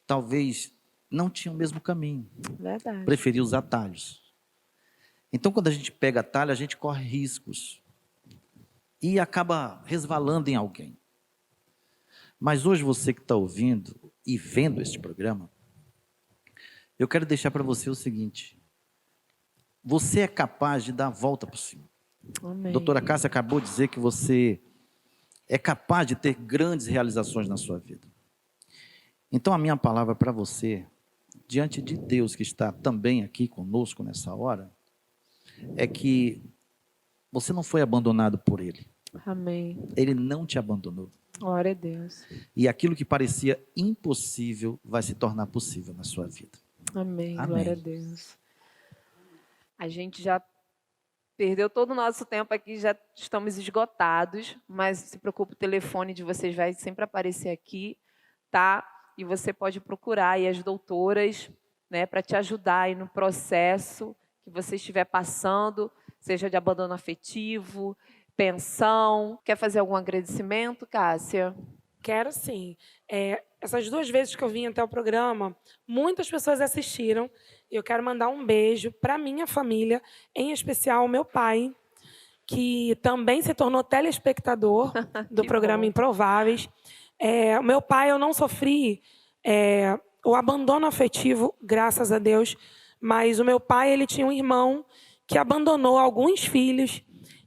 talvez não tinha o mesmo caminho, Verdade. preferiu os atalhos. Então, quando a gente pega atalho, a gente corre riscos e acaba resvalando em alguém. Mas hoje você que está ouvindo e vendo este programa, eu quero deixar para você o seguinte, você é capaz de dar a volta por cima. Amém. A doutora Cássia acabou de dizer que você é capaz de ter grandes realizações na sua vida. Então a minha palavra para você, diante de Deus que está também aqui conosco nessa hora, é que você não foi abandonado por Ele. Amém. Ele não te abandonou. Glória a Deus. E aquilo que parecia impossível vai se tornar possível na sua vida. Amém. Amém. Glória a Deus. A gente já perdeu todo o nosso tempo aqui, já estamos esgotados, mas se preocupe, o telefone de vocês vai sempre aparecer aqui, tá? E você pode procurar aí as doutoras, né, para te ajudar aí no processo que você estiver passando, seja de abandono afetivo, pensão. Quer fazer algum agradecimento, Cássia? Quero sim. Essas 2 vezes que eu vim até o programa, muitas pessoas assistiram. Eu quero mandar um beijo para minha família, em especial o meu pai, que também se tornou telespectador do programa bom. Improváveis. O meu pai, eu não sofri o abandono afetivo, graças a Deus, mas o meu pai, ele tinha um irmão que abandonou alguns filhos,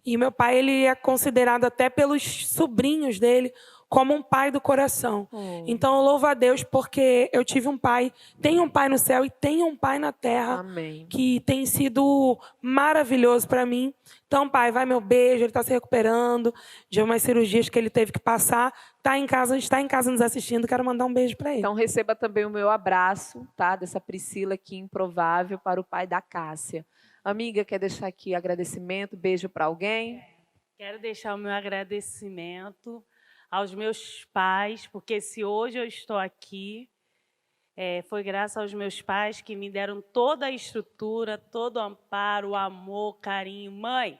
e meu pai, ele é considerado até pelos sobrinhos dele como um pai do coração. Então, eu louvo a Deus porque eu tive um pai, tenho um pai no céu e tenho um pai na terra. Amém. Que tem sido maravilhoso para mim. Então, pai, vai meu beijo, ele está se recuperando de umas cirurgias que ele teve que passar, está em casa nos assistindo, quero mandar um beijo para ele. Então, receba também o meu abraço, tá? Dessa Priscila aqui, improvável, para o pai da Cássia. Amiga, quer deixar aqui agradecimento, beijo para alguém? Quero deixar o meu agradecimento aos meus pais, porque se hoje eu estou aqui, foi graças aos meus pais que me deram toda a estrutura, todo o amparo, o amor, carinho. Mãe,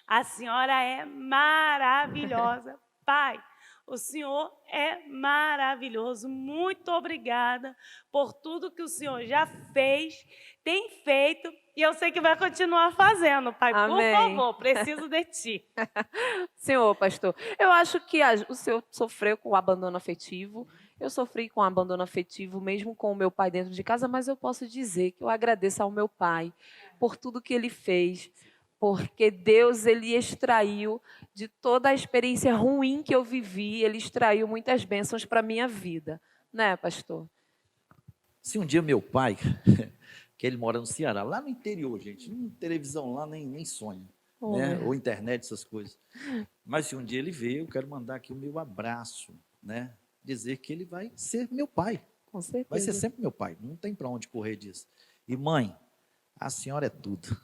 a senhora é maravilhosa. Pai, o senhor é maravilhoso. Muito obrigada por tudo que o senhor já fez, tem feito, e eu sei que vai continuar fazendo, pai. Amém. Por favor, preciso de ti. Senhor, pastor, eu acho que o senhor sofreu com o abandono afetivo. Eu sofri com o abandono afetivo, mesmo com o meu pai dentro de casa, mas eu posso dizer que eu agradeço ao meu pai por tudo que ele fez, porque Deus, ele extraiu de toda a experiência ruim que eu vivi, ele extraiu muitas bênçãos para a minha vida. Né, pastor? Se um dia meu pai, que ele mora no Ceará, lá no interior, gente, não tem televisão lá, nem sonha, né? Ou internet, essas coisas. Mas se um dia ele veio, eu quero mandar aqui o meu abraço, né? Dizer que ele vai ser meu pai. Com certeza. Vai ser sempre meu pai, não tem para onde correr disso. E mãe, a senhora é tudo.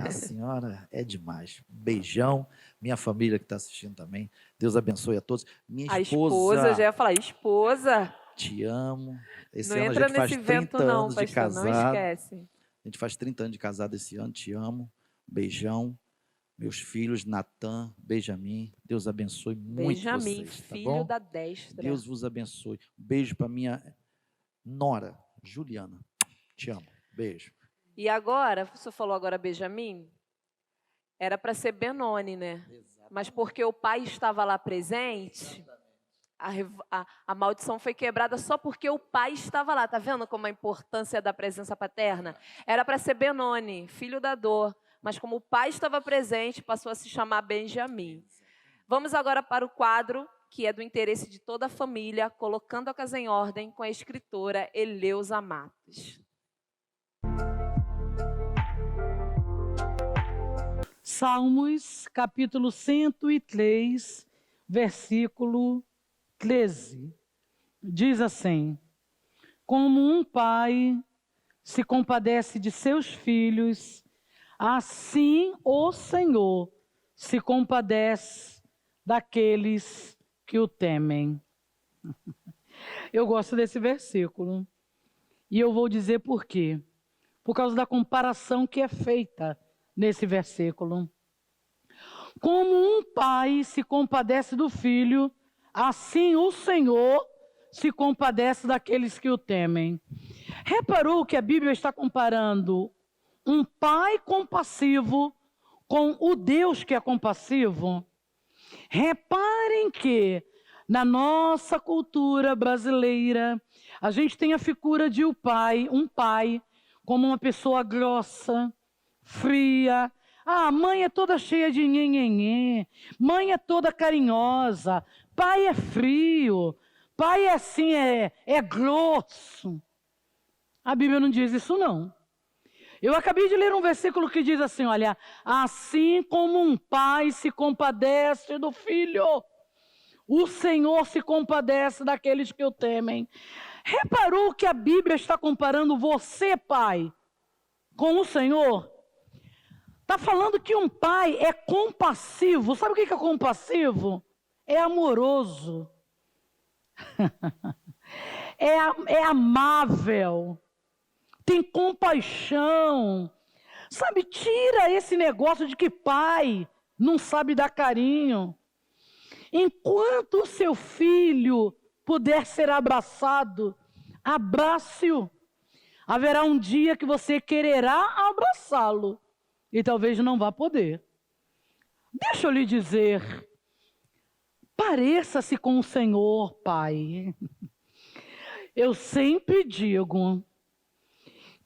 A senhora é demais. Beijão. Minha família que está assistindo também. Deus abençoe a todos. Minha A esposa, já ia falar, esposa. Te amo. Esse Não ano a entra gente faz nesse 30 vento não, anos de pastor, não casado. esquece. A gente faz 30 anos de casado esse ano. Te amo. Beijão. Meus filhos, Natan, Benjamin. Deus abençoe muito Benjamin, vocês. Tá filho bom? da destra. Deus vos abençoe. Um beijo para minha nora, Juliana. Te amo. Beijo. E agora, você falou agora Benjamin, era para ser Benoni, né? Mas porque o pai estava lá presente, a maldição foi quebrada só porque o pai estava lá. Tá vendo como a importância da presença paterna? Era para ser Benoni, filho da dor. Mas como o pai estava presente, passou a se chamar Benjamim. Vamos agora para o quadro, que é do interesse de toda a família, colocando a casa em ordem, com a escritora Eleusa Matos. Salmos, capítulo 103, versículo 13. Diz assim: como um pai se compadece de seus filhos, assim o Senhor se compadece daqueles que o temem. Eu gosto desse versículo. E eu vou dizer por quê. Por causa da comparação que é feita nesse versículo. Como um pai se compadece do filho, assim o Senhor se compadece daqueles que o temem. Reparou que a Bíblia está comparando um pai compassivo com o Deus que é compassivo? Reparem que na nossa cultura brasileira, a gente tem a figura de um pai como uma pessoa grossa, fria. Ah, mãe é toda cheia de nhenhenhê, mãe é toda carinhosa, pai é frio, pai é assim, é grosso. A Bíblia não diz isso não. Eu acabei de ler um versículo que diz assim, olha, assim como um pai se compadece do filho, o Senhor se compadece daqueles que o temem. Reparou que a Bíblia está comparando você, pai, com o Senhor? Está falando que um pai é compassivo. Sabe o que é compassivo? É amoroso. é amável. Tem compaixão. Sabe, tira esse negócio de que pai não sabe dar carinho. Enquanto o seu filho puder ser abraçado, abrace-o. Haverá um dia que você quererá abraçá-lo. E talvez não vá poder. Deixa eu lhe dizer, pareça-se com o Senhor, pai. Eu sempre digo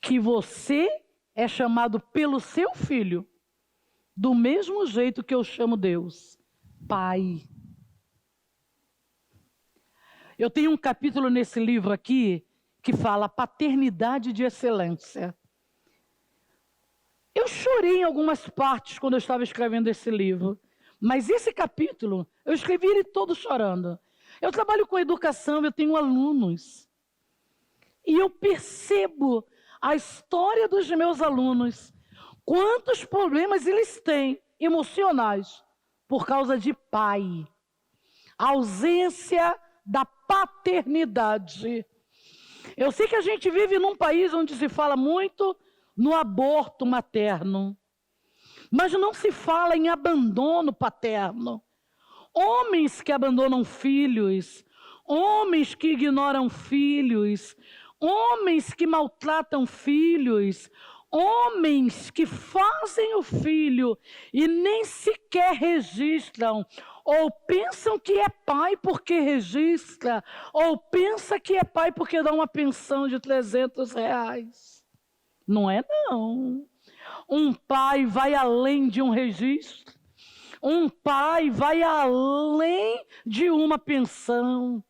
que você é chamado pelo seu filho, do mesmo jeito que eu chamo Deus, pai. Eu tenho um capítulo nesse livro aqui que fala paternidade de excelência. Eu chorei em algumas partes quando eu estava escrevendo esse livro, mas esse capítulo, eu escrevi ele todo chorando. Eu trabalho com educação, eu tenho alunos, e eu percebo a história dos meus alunos, quantos problemas eles têm emocionais por causa de pai. A ausência da paternidade. Eu sei que a gente vive num país onde se fala muito no aborto materno, mas não se fala em abandono paterno. Homens que abandonam filhos, homens que ignoram filhos, homens que maltratam filhos, homens que fazem o filho e nem sequer registram, ou pensam que é pai porque registra, ou pensa que é pai porque dá uma pensão de R$300. Não é não. Um pai vai além de um registro. Um pai vai além de uma pensão.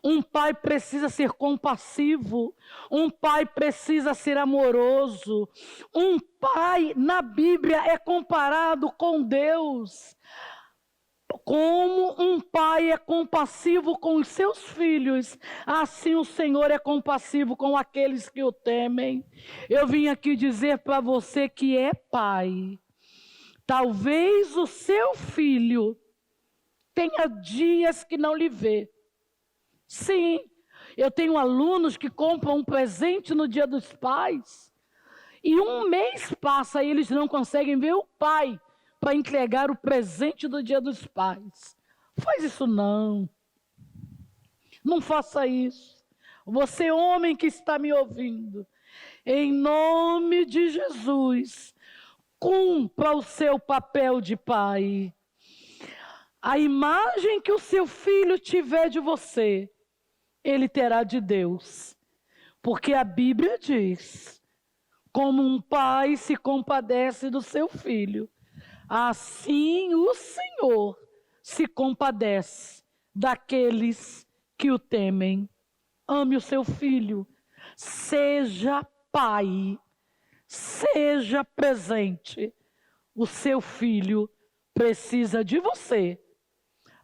Um pai precisa ser compassivo. Um pai precisa ser amoroso. Um pai, na Bíblia, é comparado com Deus. Como um pai é compassivo com os seus filhos, assim o Senhor é compassivo com aqueles que o temem. Eu vim aqui dizer para você que é pai. Talvez o seu filho tenha dias que não lhe vê. Sim, eu tenho alunos que compram um presente no Dia dos Pais e um mês passa e eles não conseguem ver o pai para entregar o presente do Dia dos Pais. Faz isso não. Não faça isso. Você, homem que está me ouvindo, em nome de Jesus, cumpra o seu papel de pai. A imagem que o seu filho tiver de você, ele terá de Deus. Porque a Bíblia diz, como um pai se compadece do seu filho, assim o Senhor se compadece daqueles que o temem. Ame o seu filho, seja pai, seja presente. O seu filho precisa de você,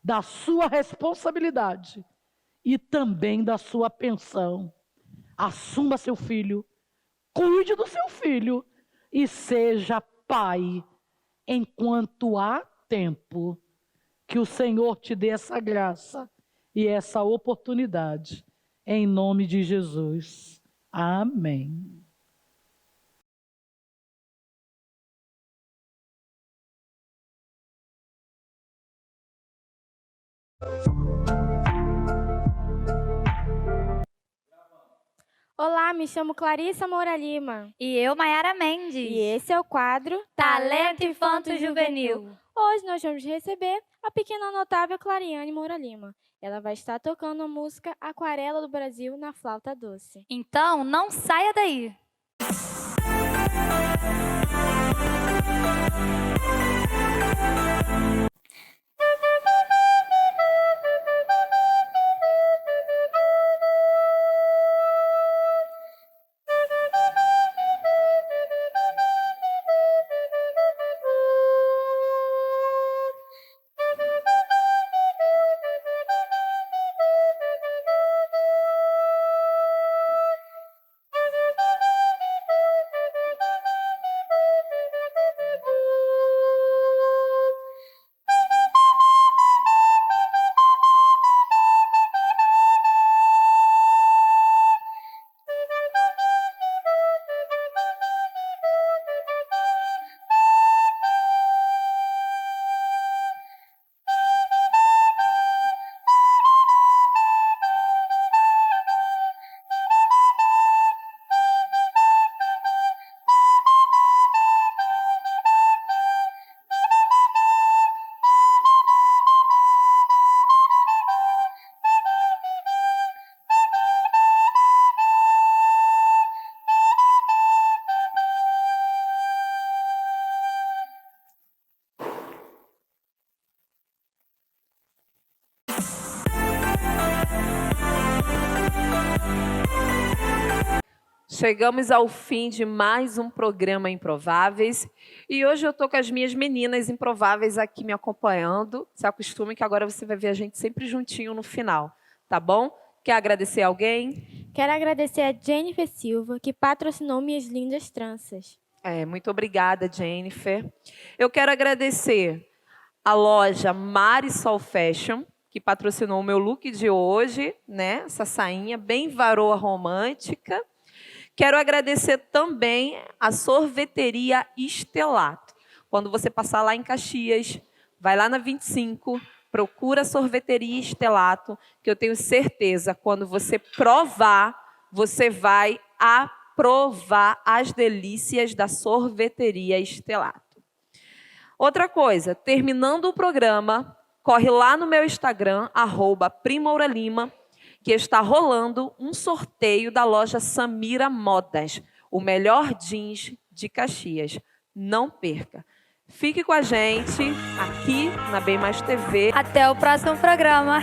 da sua responsabilidade e também da sua pensão. Assuma seu filho, cuide do seu filho e seja pai enquanto há tempo. Que o Senhor te dê essa graça e essa oportunidade. Em nome de Jesus. Amém. Olá, me chamo Clarissa Moura Lima. E eu, Maiara Mendes. E esse é o quadro Talento Infanto Juvenil. Hoje nós vamos receber a pequena notável Clariane Moura Lima. Ela vai estar tocando a música Aquarela do Brasil na flauta doce. Então, não saia daí. Chegamos ao fim de mais um programa Improváveis e hoje eu estou com as minhas meninas improváveis aqui me acompanhando. Se acostume que agora você vai ver a gente sempre juntinho no final, tá bom? Quer agradecer alguém? Quero agradecer a Jennifer Silva, que patrocinou minhas lindas tranças. Muito obrigada, Jennifer. Eu quero agradecer a loja Marisol Fashion, que patrocinou o meu look de hoje, né? Essa sainha bem varoa romântica. Quero agradecer também a sorveteria Estelato. Quando você passar lá em Caxias, vai lá na 25, procura a sorveteria Estelato, que eu tenho certeza, quando você provar, você vai aprovar as delícias da sorveteria Estelato. Outra coisa, terminando o programa, corre lá no meu Instagram, @primouralima, que está rolando um sorteio da loja Samira Modas, o melhor jeans de Caxias. Não perca. Fique com a gente aqui na Bem Mais TV. Até o próximo programa.